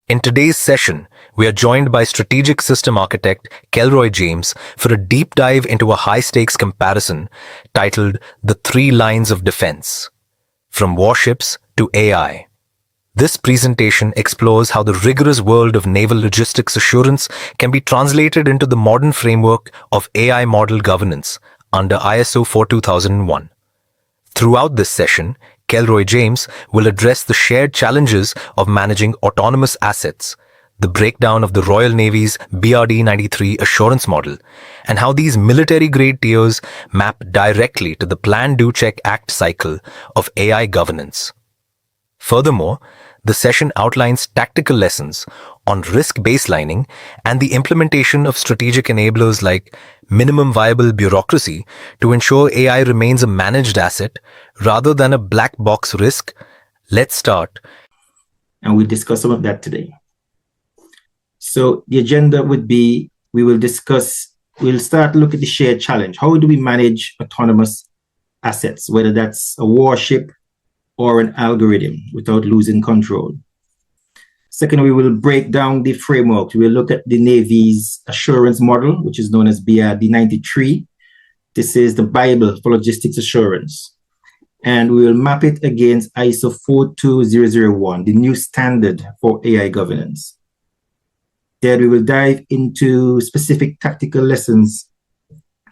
In today's session, we are joined by strategic system architect Kelroy James for a deep dive into a high-stakes comparison titled The Three Lines of Defense, from Warships to AI. This presentation explores how the rigorous world of naval logistics assurance can be translated into the modern framework of AI model governance under ISO 42001. Throughout this session, Kelroy James will address the shared challenges of managing autonomous assets, the breakdown of the Royal Navy's BRD 93 assurance model, and how these military-grade tiers map directly to the Plan Do Check Act cycle of AI governance. Furthermore, the session outlines tactical lessons on risk baselining and the implementation of strategic enablers like minimum viable bureaucracy to ensure AI remains a managed asset rather than a black box risk. Let's start. And we'll discuss some of that today. So the agenda would be, we'll start to look at the shared challenge. How do we manage autonomous assets, whether that's a warship or an algorithm, without losing control? Second, we will break down the framework. We will look at the Navy's assurance model, which is known as BRD 93. This is the Bible for logistics assurance. And we will map it against ISO 42001, the new standard for AI governance. Then we will dive into specific tactical lessons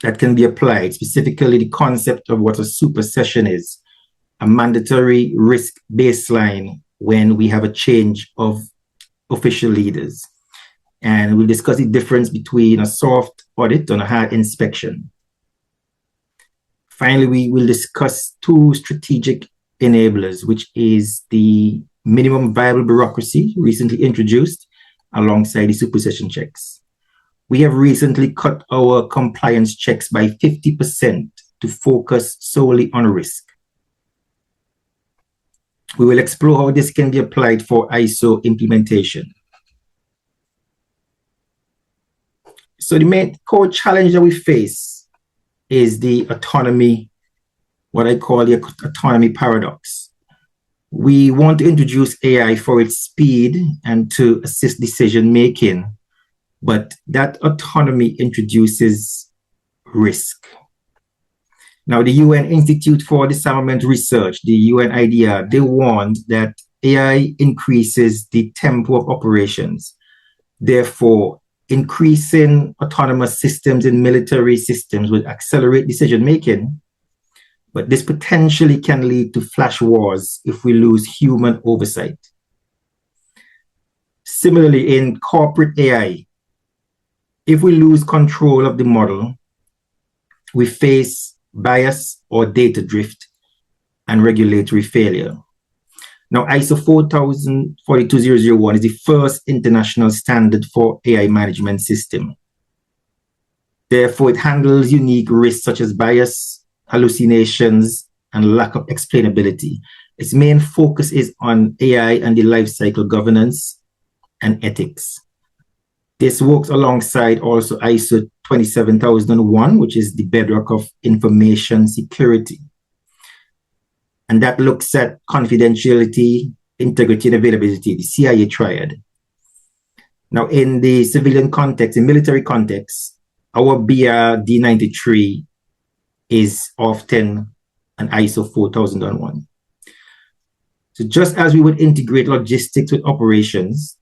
that can be applied, specifically the concept of what a super session is, a mandatory risk baseline when we have a change of official leaders. And we'll discuss the difference between a soft audit and a hard inspection. Finally, we will discuss two strategic enablers, which is the minimum viable bureaucracy recently introduced alongside the supersession checks. We have recently cut our compliance checks by 50% to focus solely on risk. We will explore how this can be applied for ISO implementation. So the main core challenge that we face is the autonomy, what I call the autonomy paradox. We want to introduce AI for its speed and to assist decision making, but that autonomy introduces risk. Now, the UN Institute for Disarmament Research, the UNIDR, they warned that AI increases the tempo of operations. Therefore, increasing autonomous systems in military systems will accelerate decision-making, but this potentially can lead to flash wars if we lose human oversight. Similarly, in corporate AI, if we lose control of the model, we face bias or data drift and regulatory failure. Now, ISO 42001 is the first international standard for AI management system. Therefore, it handles unique risks such as bias, hallucinations, and lack of explainability. Its main focus is on AI and the lifecycle governance and ethics. This works alongside also ISO 27001, which is the bedrock of information security. And that looks at confidentiality, integrity, and availability, the CIA triad. Now, in the civilian context, in military context, our BRD 93 is often an ISO 4001. So just as we would integrate logistics with operations,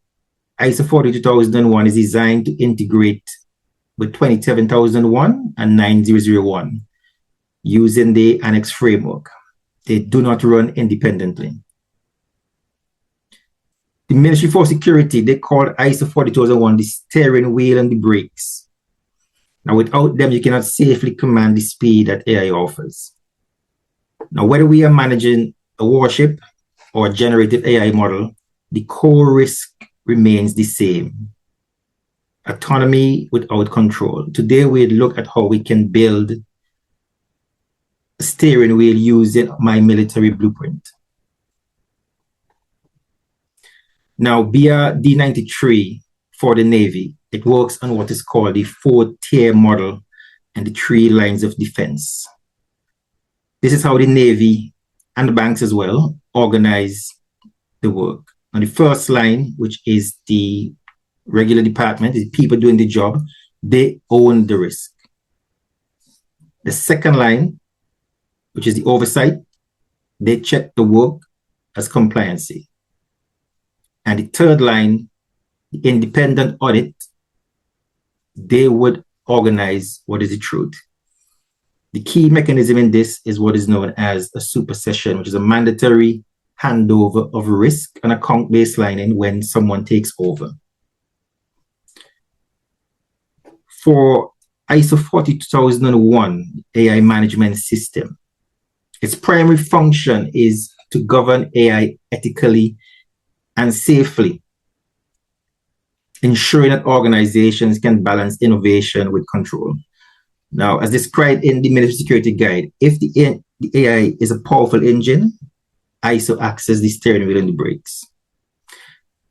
ISO 42001 is designed to integrate with 27001 and 9001 using the Annex framework. They do not run independently. The Ministry for Security, they called ISO 42001 the steering wheel and the brakes. Now, without them, you cannot safely command the speed that AI offers. Now, whether we are managing a warship or a generative AI model, the core risk remains the same. Autonomy without control. Today, we look at how we can build a steering wheel using my military blueprint. Now, BRD 93 for the Navy, it works on what is called the 4-tier model and the 3 lines of defense. This is how the Navy and the banks as well organize the work. On the first line, which is the regular department, the people doing the job, they own the risk. The second line, which is the oversight, they check the work as compliancy. And the third line, the independent audit, they would organize what is the truth. The key mechanism in this is what is known as a supersession, which is a mandatory handover of risk and account baselining when someone takes over. For ISO 42001 AI management system, its primary function is to govern AI ethically and safely, ensuring that organizations can balance innovation with control. Now, as described in the Military Security Guide, if the AI is a powerful engine, ISO acts as the steering wheel and the brakes.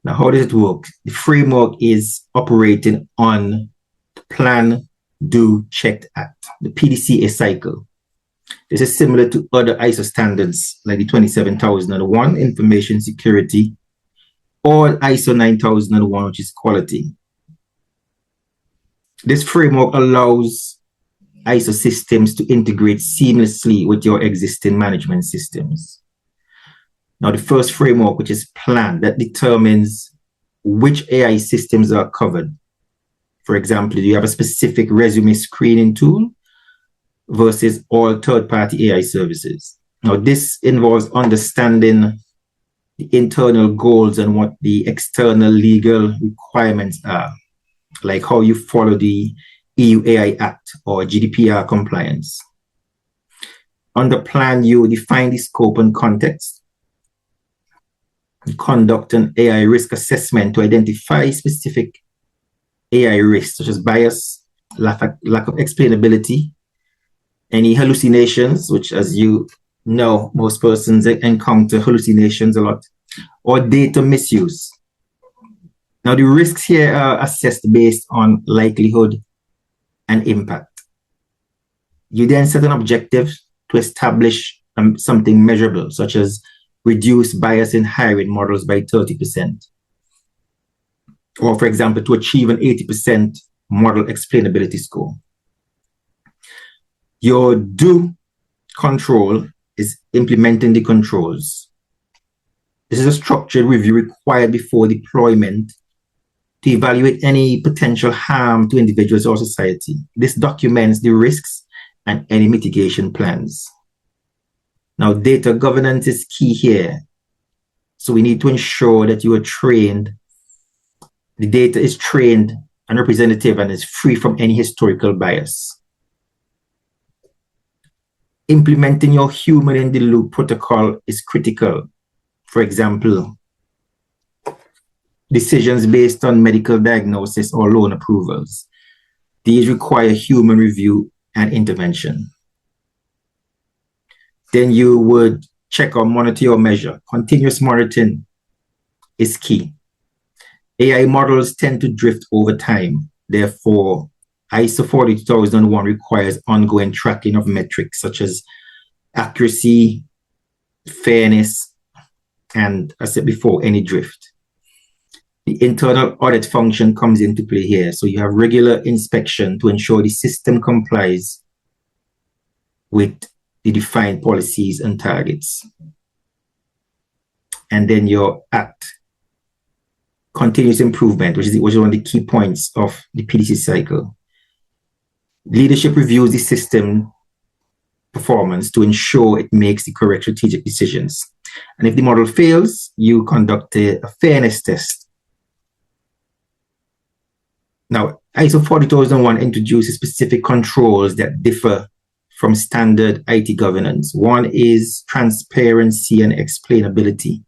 Now, how does it work? The framework is operating on the Plan, Do, Check, Act, the PDCA cycle. This is similar to other ISO standards like the 27001 Information Security or ISO 9001, which is quality. This framework allows ISO systems to integrate seamlessly with your existing management systems. Now, the first framework, which is Plan, that determines which AI systems are covered. For example, do you have a specific resume screening tool versus all third-party AI services? Now, this involves understanding the internal goals and what the external legal requirements are, like how you follow the EU AI Act or GDPR compliance. Under Plan, you define the scope and context. You conduct an AI risk assessment to identify specific AI risks, such as bias, lack of explainability, any hallucinations, which, as you know, most persons encounter hallucinations a lot, or data misuse. Now, the risks here are assessed based on likelihood and impact. You then set an objective to establish something measurable, such as reduce bias in hiring models by 30%. Or, for example, to achieve an 80% model explainability score. Your do control is implementing the controls. This is a structured review required before deployment to evaluate any potential harm to individuals or society. This documents the risks and any mitigation plans. Now, data governance is key here. So we need to ensure that you are trained, the data is trained and representative and is free from any historical bias. Implementing your human in the loop protocol is critical. For example, decisions based on medical diagnosis or loan approvals. These require human review and intervention. Then you would check or monitor or measure. Continuous monitoring is key. AI models tend to drift over time. Therefore, ISO 42001 requires ongoing tracking of metrics such as accuracy, fairness, and, as I said before, any drift. The internal audit function comes into play here. So you have regular inspection to ensure the system complies with the defined policies and targets. And then your act, continuous improvement, which is one of the key points of the PDC cycle. Leadership reviews the system performance to ensure it makes the correct strategic decisions. And if the model fails, you conduct a fairness test. Now, ISO 40001 introduces specific controls that differ from standard IT governance. One is transparency and explainability.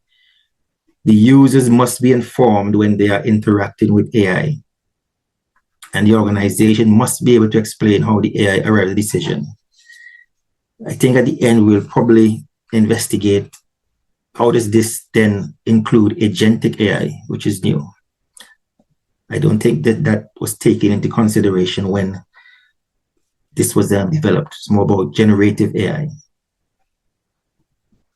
The users must be informed when they are interacting with AI. And the organization must be able to explain how the AI arrived at the decision. I think at the end, we'll probably investigate how does this then include agentic AI, which is new. I don't think that was taken into consideration when this was developed. It's more about generative AI.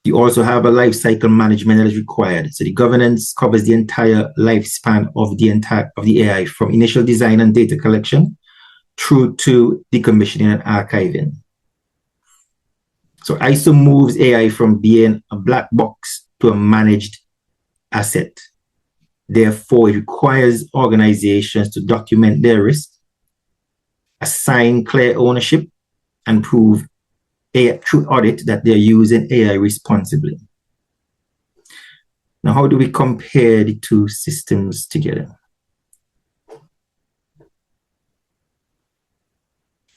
You also have a life cycle management that is required. So the governance covers the entire lifespan of the AI, from initial design and data collection through to decommissioning and archiving. So ISO moves AI from being a black box to a managed asset. Therefore, it requires organizations to document their risk, assign clear ownership, and prove through audit that they're using AI responsibly. Now, how do we compare the two systems together?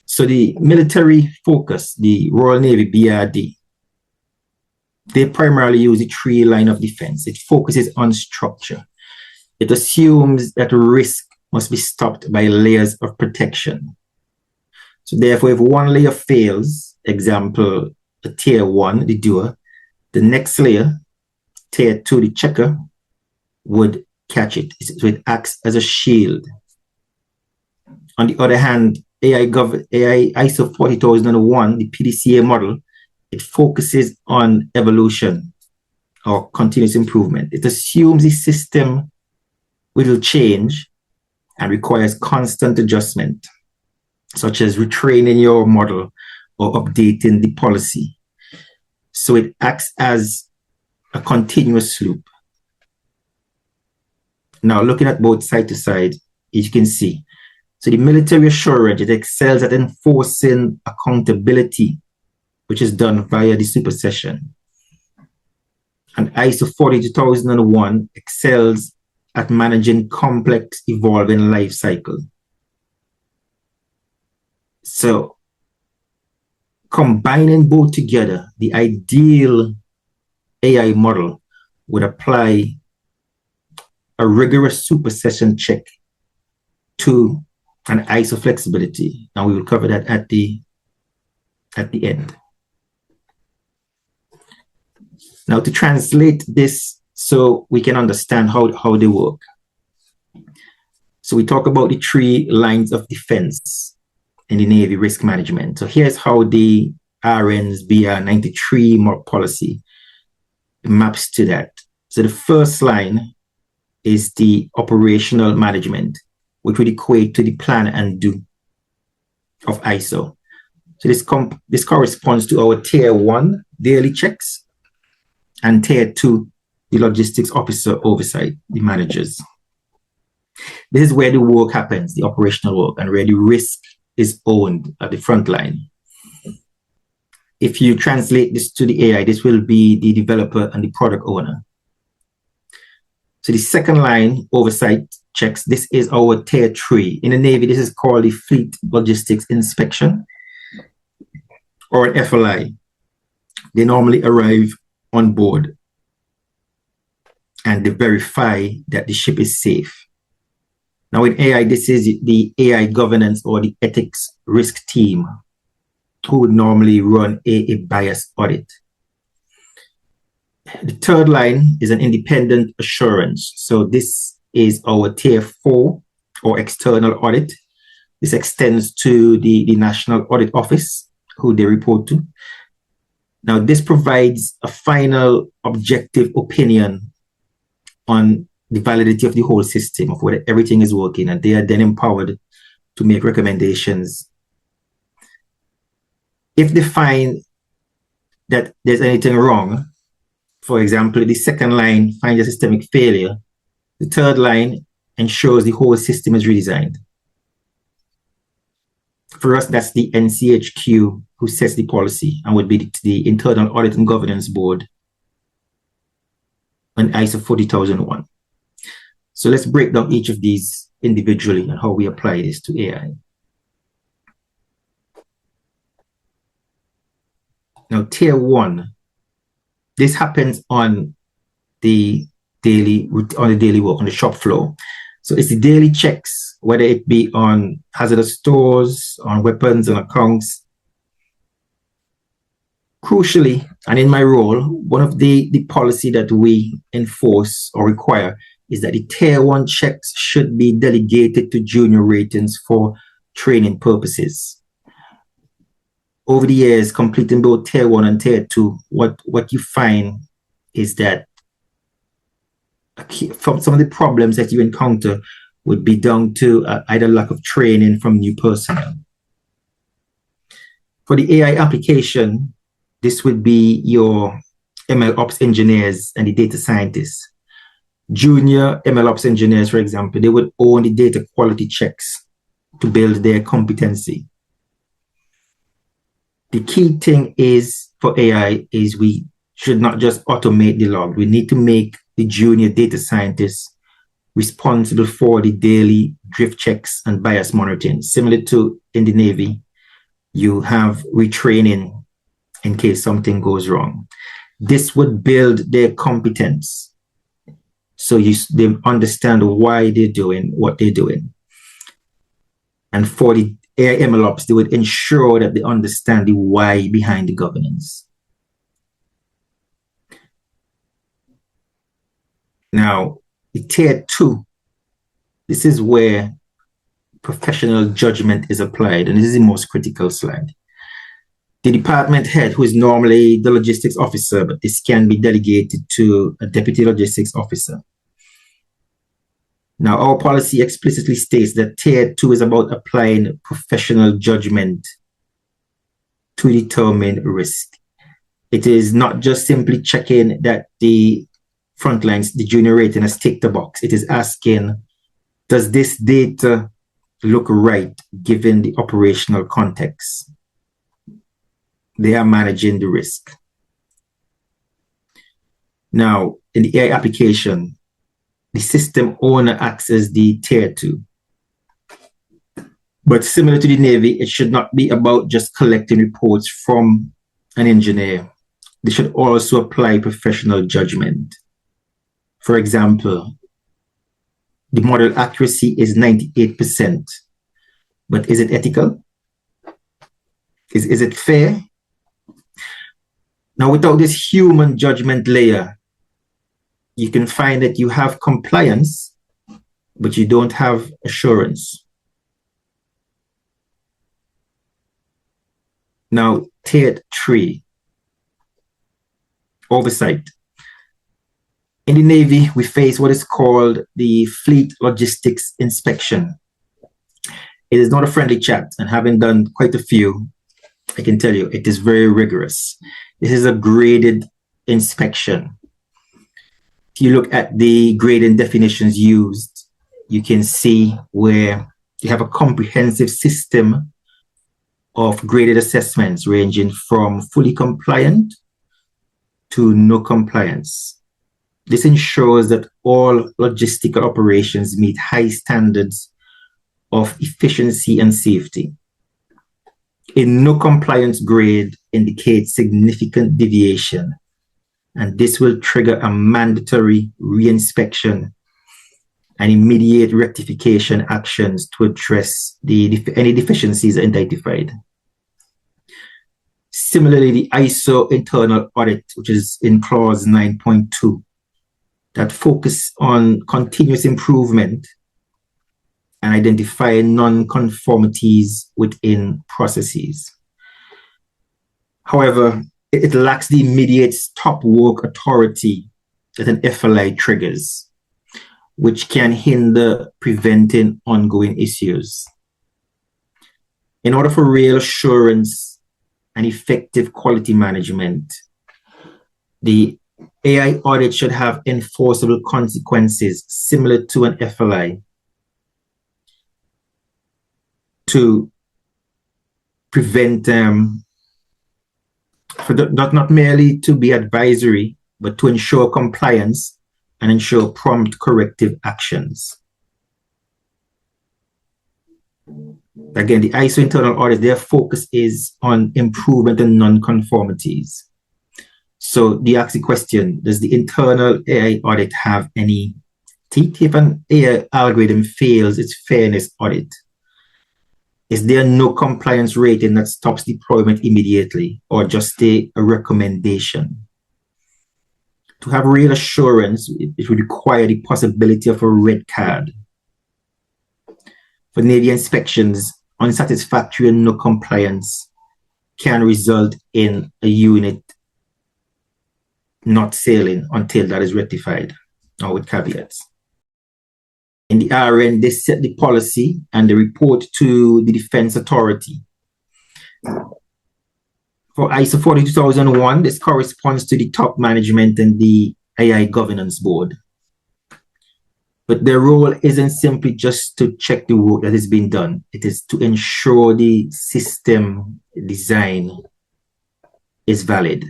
So the military focus, the Royal Navy BRD, they primarily use the three line of defense. It focuses on structure. It assumes that risk must be stopped by layers of protection. So therefore, if one layer fails, example, the tier 1, the doer, the next layer, tier 2, the checker, would catch it. So it acts as a shield. On the other hand, AI ISO 40001, the PDCA model, it focuses on evolution or continuous improvement. It assumes the system will change and requires constant adjustment, such as retraining your model or updating the policy. So it acts as a continuous loop. Now, looking at both side to side, as you can see, so the military assurance, it excels at enforcing accountability, which is done via the supersession. And ISO 42001 excels at managing complex, evolving life cycle. So combining both together, the ideal AI model would apply a rigorous supersession check to an ISO flexibility. And we will cover that at the end. Now, to translate this so we can understand how they work. So we talk about the three lines of defense in the Navy risk management. So here's how the RN's BR 93 policy maps to that. So the first line is the operational management, which would equate to the plan and do of ISO. So this corresponds to our tier 1 daily checks and tier 2, the logistics officer oversight, the managers. This is where the work happens, the operational work, and where the risk is owned at the front line. If you translate this to the AI, this will be the developer and the product owner. So the second line, oversight checks, this is our tier 3. In the Navy, this is called the Fleet Logistics Inspection, or an FLI. They normally arrive on board and they verify that the ship is safe. Now in AI, this is the AI governance or the ethics risk team who would normally run a bias audit. The third line is an independent assurance. So this is our tier 4 or external audit. This extends to the National Audit Office, who they report to. Now, this provides a final objective opinion on the validity of the whole system, of whether everything is working, and they are then empowered to make recommendations. If they find that there's anything wrong, for example, the second line finds a systemic failure, the third line ensures the whole system is redesigned. For us, that's the NCHQ who sets the policy and would be the Internal Audit and Governance Board on ISO 40001. So let's break down each of these individually and how we apply this to AI. Now, tier 1, this happens on the daily work, on the shop floor. So it's the daily checks, whether it be on hazardous stores, on weapons and accounts. Crucially, and in my role, one of the policy that we enforce or require is that the tier 1 checks should be delegated to junior ratings for training purposes. over the years, completing both tier 1 and tier 2, what you find is that from some of the problems that you encounter would be down to either lack of training from new personnel. For the AI application, this would be your ML ops engineers and the data scientists. Junior ML ops engineers, for example, they would own the data quality checks to build their competency. The key thing is for AI is we should not just automate the log. We need to make the junior data scientists responsible for the daily drift checks and bias monitoring. Similar to in the Navy, you have retraining in case something goes wrong. This would build their competence. So they understand why they're doing what they're doing. And for the AI ML ops, they would ensure that they understand the why behind the governance. Now, the tier 2, this is where professional judgment is applied, and this is the most critical slide. The department head, who is normally the logistics officer, but this can be delegated to a deputy logistics officer. Now, our policy explicitly states that tier 2 is about applying professional judgment to determine risk. It is not just simply checking that the frontlines, the junior rating has ticked the box. It is asking, does this data look right given the operational context? They are managing the risk. Now, in the AI application, the system owner acts as the tier 2. But similar to the Navy, it should not be about just collecting reports from an engineer. They should also apply professional judgment. For example, the model accuracy is 98%, but is it ethical? Is it fair? Now, without this human judgment layer, you can find that you have compliance, but you don't have assurance. Now, tier 3, oversight. In the Navy, we face what is called the Fleet Logistics Inspection. It is not a friendly chat, and having done quite a few, I can tell you it is very rigorous. This is a graded inspection. If you look at the grading definitions used, you can see where you have a comprehensive system of graded assessments ranging from fully compliant to no compliance. This ensures that all logistical operations meet high standards of efficiency and safety. A no compliance grade indicates significant deviation, and this will trigger a mandatory reinspection and immediate rectification actions to address any deficiencies identified. Similarly, the ISO internal audit, which is in clause 9.2, that focus on continuous improvement and identifying non-conformities within processes. However, it lacks the immediate stop work authority that an FLI triggers, which can hinder preventing ongoing issues. In order for real assurance and effective quality management, the AI audit should have enforceable consequences similar to an FLI to prevent not merely to be advisory, but to ensure compliance and ensure prompt corrective actions. Again, the ISO internal audit, their focus is on improvement and non-conformities. So they ask the question, does the internal AI audit have any teeth? If an AI algorithm fails its fairness audit, is there no compliance rating that stops deployment immediately, or just a recommendation? To have real assurance, it would require the possibility of a red card. For Navy inspections, unsatisfactory and no compliance can result in a unit not sailing until that is rectified, or with caveats. In the RN, they set the policy and they report to the Defense Authority. For ISO 42001, this corresponds to the top management and the AI governance board. But their role isn't simply just to check the work that is being done. It is to ensure the system design is valid.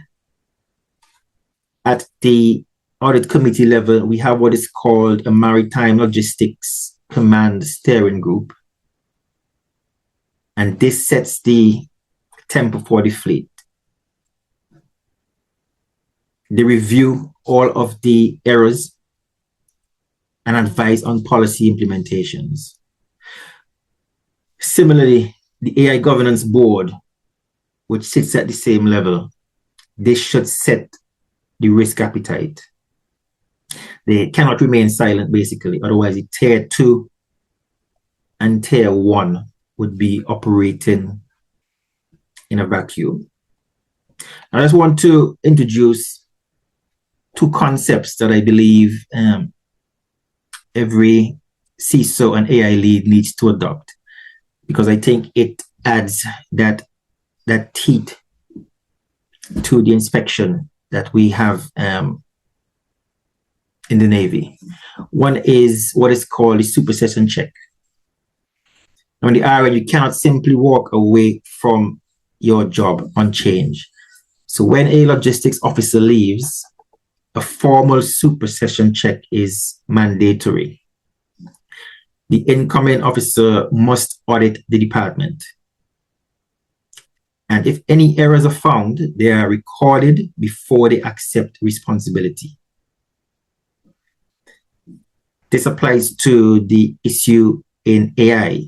At the audit committee level, we have what is called a Maritime Logistics Command Steering Group. And this sets the tempo for the fleet. They review all of the errors and advise on policy implementations. Similarly, the AI Governance Board, which sits at the same level, they should set the risk appetite. They cannot remain silent, basically. Otherwise, the Tier 2 and Tier 1 would be operating in a vacuum. I just want to introduce two concepts that I believe every CISO and AI lead needs to adopt, because I think it adds that teeth to the inspection that we have in the Navy. One is what is called the supersession check. Now, in the RN, you cannot simply walk away from your job on change. So when a logistics officer leaves, a formal supersession check is mandatory. The incoming officer must audit the department. And if any errors are found, they are recorded before they accept responsibility. This applies to the issue in AI.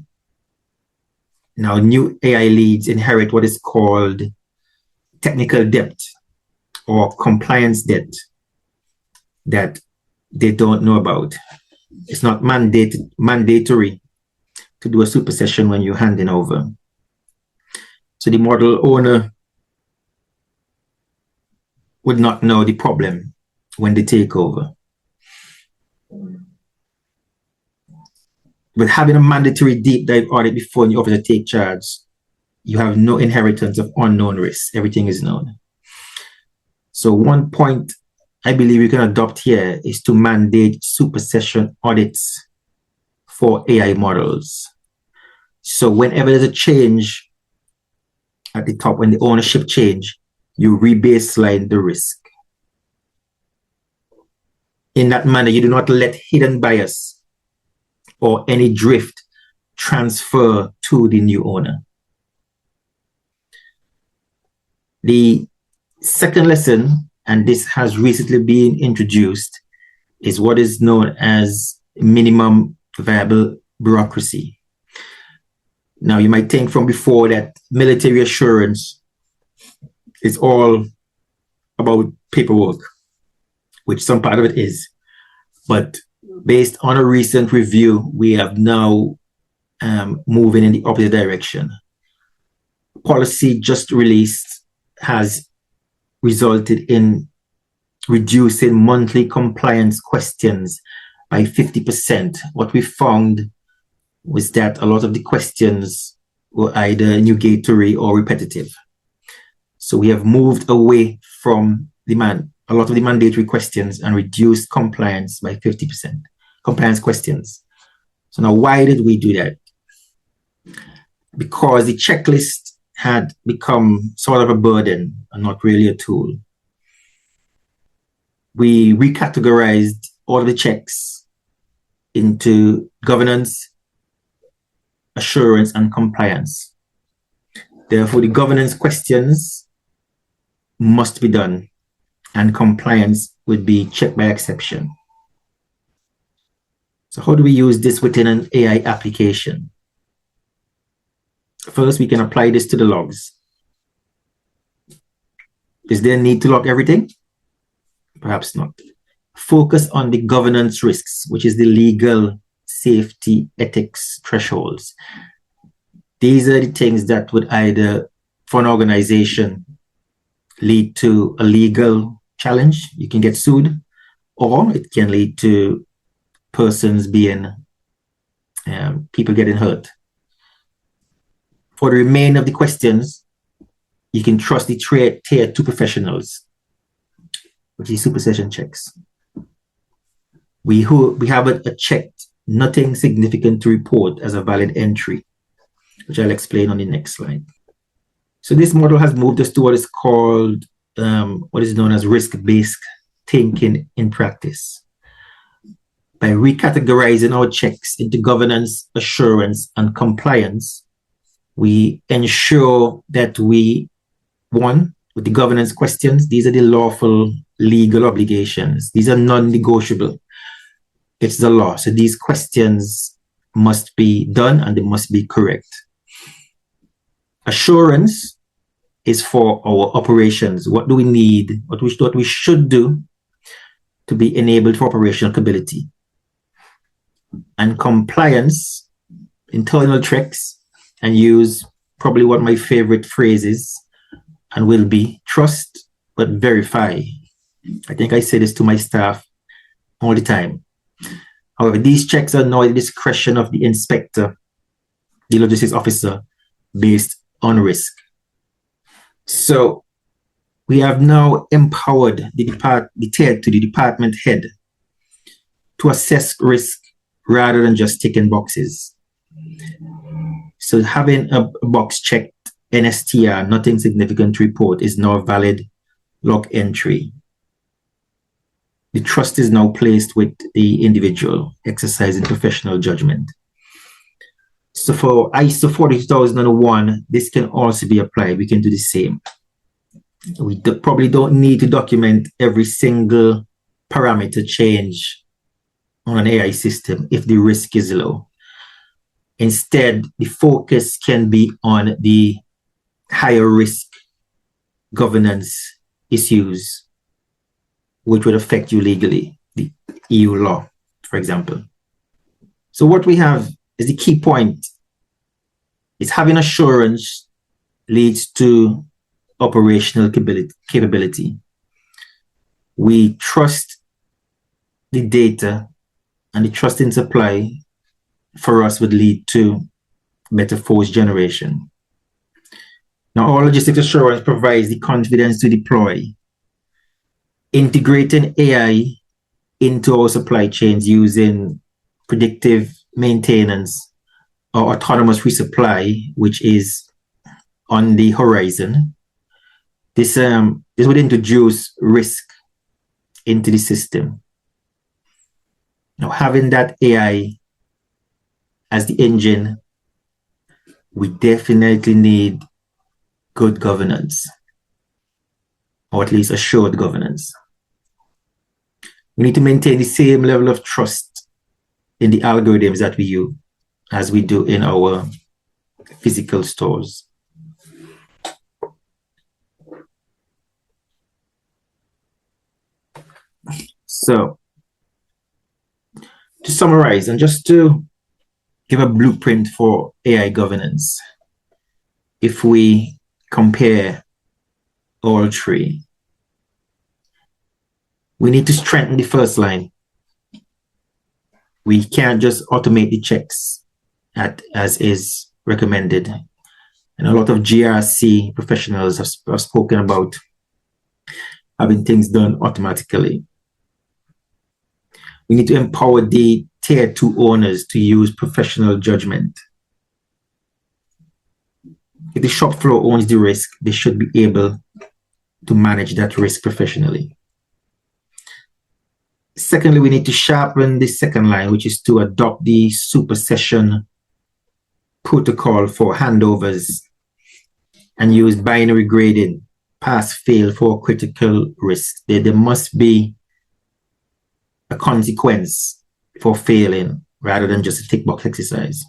Now, new AI leads inherit what is called technical debt or compliance debt that they don't know about. It's not mandatory to do a supersession when you're handing over. So the model owner would not know the problem when they take over. But having a mandatory deep dive audit before the officer take charge, you have no inheritance of unknown risks. Everything is known. So one point I believe we can adopt here is to mandate supersession audits for AI models. So whenever there's a change at the top, when the ownership change, you rebaseline the risk. In that manner, you do not let hidden bias or any drift transfer to the new owner. The second lesson, and this has recently been introduced, is what is known as minimum viable bureaucracy. Now, you might think from before that military assurance is all about paperwork, which some part of it is. But based on a recent review, we have now moving in the opposite direction. Policy just released has resulted in reducing monthly compliance questions by 50%. What we found was that a lot of the questions were either nugatory or repetitive. So we have moved away from a lot of the mandatory questions and reduced compliance by 50%, compliance questions. So now, why did we do that? Because the checklist had become sort of a burden and not really a tool. We recategorized all of the checks into governance, assurance, and compliance. Therefore, the governance questions must be done, and compliance would be checked by exception. So how do we use this within an AI application? First, we can apply this to the logs. Is there a need to log everything? Perhaps not. Focus on the governance risks, which is the legal, safety, ethics thresholds. These are the things that would either for an organization lead to a legal challenge. You can get sued, or it can lead to persons being, people getting hurt. For the remainder of the questions, you can trust the tier 2 professionals, which is supersession checks. We have a checked, nothing significant to report as a valid entry, which I'll explain on the next slide. So this model has moved us to what is called, what is known as risk-based thinking in practice. By recategorizing our checks into governance, assurance, and compliance, we ensure that one, with the governance questions, these are the lawful legal obligations. These are non-negotiable. It's the law. So these questions must be done and they must be correct. Assurance is for our operations. What do we need? What we should do to be enabled for operational capability. And compliance, internal tricks, and use probably one of my favorite phrases, and will be trust but verify. I think I say this to my staff all the time. However, these checks are now at the discretion of the inspector, the logistics officer, based on risk. So we have now empowered the department head to assess risk rather than just ticking boxes. So having a box checked NSTR, nothing significant to report, is now a valid log entry. The trust is now placed with the individual exercising professional judgment. So for ISO 40001, this can also be applied. We can do the same. We probably don't need to document every single parameter change on an AI system if the risk is low. Instead, the focus can be on the higher risk governance issues, which would affect you legally, the EU law, for example. So what we have is the key point is having assurance leads to operational capability. We trust the data, and the trust in supply for us would lead to better force generation. Now, our logistics assurance provides the confidence to deploy. Integrating AI into our supply chains using predictive maintenance or autonomous resupply, which is on the horizon, this would introduce risk into the system. Now, having that AI as the engine, we definitely need good governance, or at least assured governance. We need to maintain the same level of trust in the algorithms that we use as we do in our physical stores. So, to summarize, and just to give a blueprint for AI governance, if we compare all three, we need to strengthen the first line. We can't just automate the checks as is recommended. And a lot of GRC professionals have spoken about having things done automatically. We need to empower the tier 2 owners to use professional judgment. If the shop floor owns the risk, they should be able to manage that risk professionally. Secondly, we need to sharpen the second line, which is to adopt the supersession protocol for handovers and use binary grading, pass-fail for critical risks. There must be a consequence for failing rather than just a tick box exercise.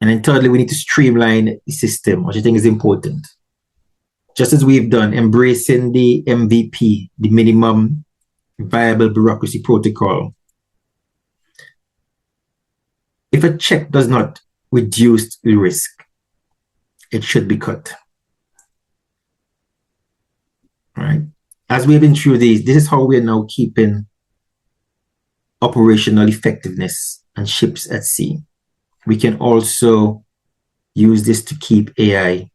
And then thirdly, we need to streamline the system, which I think is important. Just as we've done, embracing the MVP, the minimum viable bureaucracy protocol. If a check does not reduce the risk, it should be cut. All right. As we've been through these, this is how we're now keeping operational effectiveness on ships at sea. We can also use this to keep AI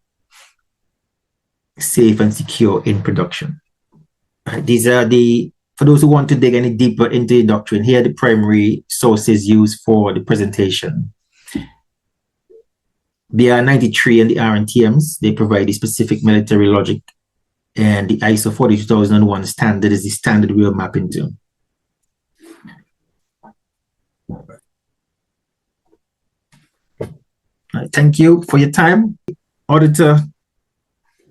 safe and secure in production. These are for those who want to dig any deeper into the doctrine, here are the primary sources used for the presentation. The R93 and the RNTMs, they provide the specific military logic, and the ISO 42001 standard is the standard we are mapping to. Thank you for your time. Auditor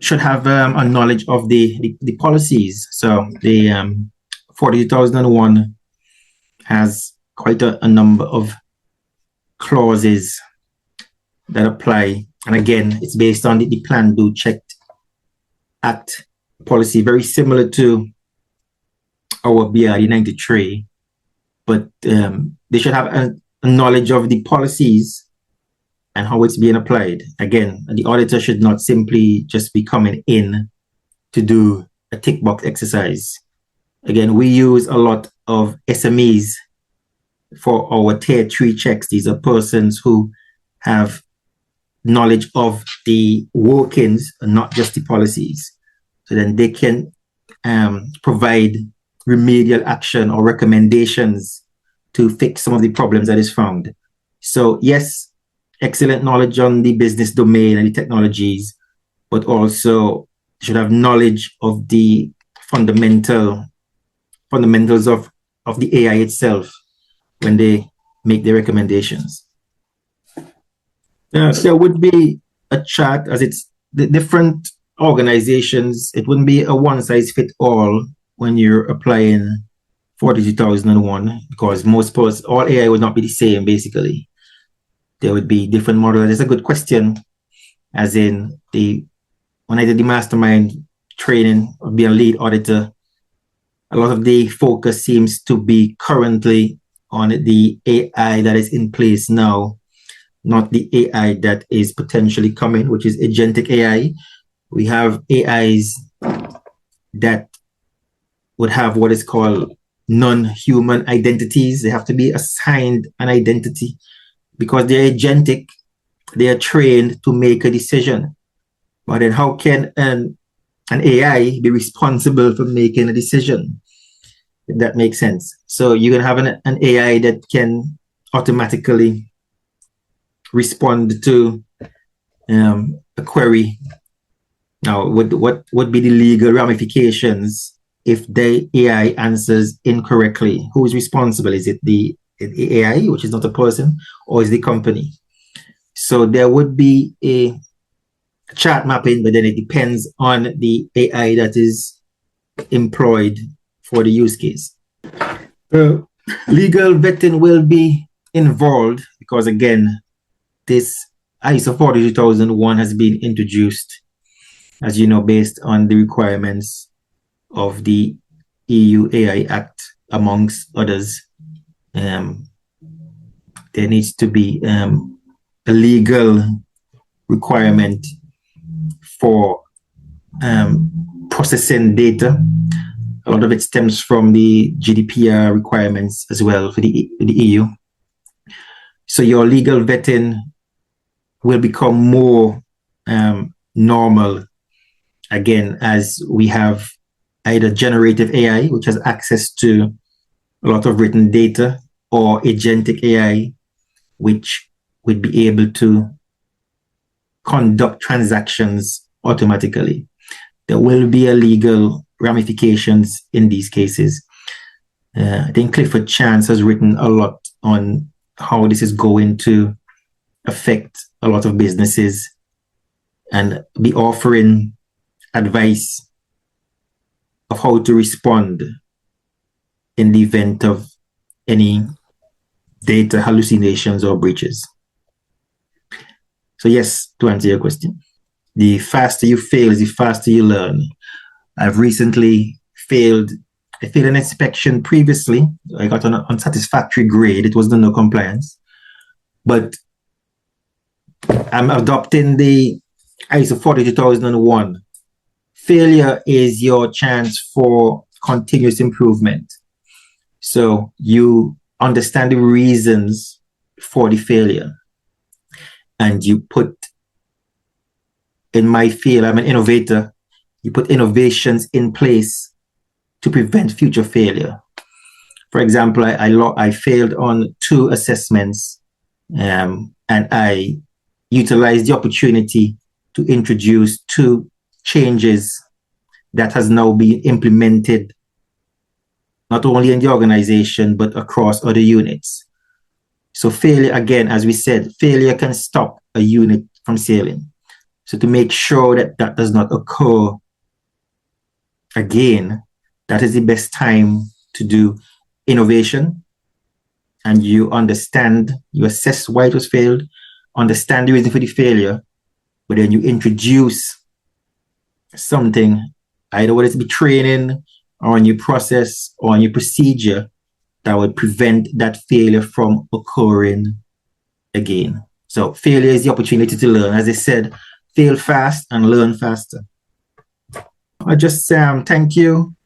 should have a knowledge of the policies. So the 42001 has quite a number of clauses that apply. And again, it's based on the Plan, Do, Check, Act policy, very similar to our BRD 93. But they should have a knowledge of the policies and how it's being applied. Again, the auditor should not simply just be coming in to do a tick box exercise. Again, we use a lot of SMEs for our tier 3 checks. These are persons who have knowledge of the workings and not just the policies. So then they can provide remedial action or recommendations to fix some of the problems that is found. So yes, excellent knowledge on the business domain and the technologies, but also should have knowledge of the fundamentals of the AI itself when they make their recommendations. There would be a chart, as it's the different organizations. It wouldn't be a one-size-fits-all when you're applying 42001, because all AI would not be the same, basically. There would be different models. It's a good question, as in when I did the mastermind training of being a lead auditor, a lot of the focus seems to be currently on the AI that is in place now, not the AI that is potentially coming, which is agentic AI. We have AIs that would have what is called non-human identities. They have to be assigned an identity because they're agentic. They are trained to make a decision. But then how can an AI be responsible for making a decision? If that makes sense. So you're going to have an AI that can automatically respond to a query. Now, what would be the legal ramifications if the AI answers incorrectly? Who is responsible? Is it the AI, which is not a person, or is the company? So there would be a chart mapping, but then it depends on the AI that is employed for the use case. Legal vetting will be involved because, again, this ISO 42001 has been introduced, as you know, based on the requirements of the EU AI Act, amongst others. There needs to be a legal requirement for processing data. A lot of it stems from the GDPR requirements as well for the EU. So your legal vetting will become more normal, again, as we have either generative AI, which has access to a lot of written data, or agentic AI, which would be able to conduct transactions automatically. There will be a legal ramifications in these cases. I think Clifford Chance has written a lot on how this is going to affect a lot of businesses and be offering advice of how to respond in the event of any data hallucinations or breaches. So yes, to answer your question, the faster you fail is the faster you learn. I've recently failed. I failed an inspection previously. I got an unsatisfactory grade. It was no compliance. But I'm adopting the ISO 42001. Failure is your chance for continuous improvement. So you understand the reasons for the failure, and you put, in my field, I'm an innovator, you put innovations in place to prevent future failure. For example, I failed on 2 assessments, and I utilized the opportunity to introduce 2 changes that has now been implemented not only in the organization but across other units. So failure, again, as we said, failure can stop a unit from sailing. So to make sure that that does not occur again, that is the best time to do innovation. And you understand, you assess why it was failed, understand the reason for the failure, but then you introduce something, either whether it's be training or a new process or a new procedure that would prevent that failure from occurring again. So failure is the opportunity to learn. As I said, fail fast and learn faster. I just thank you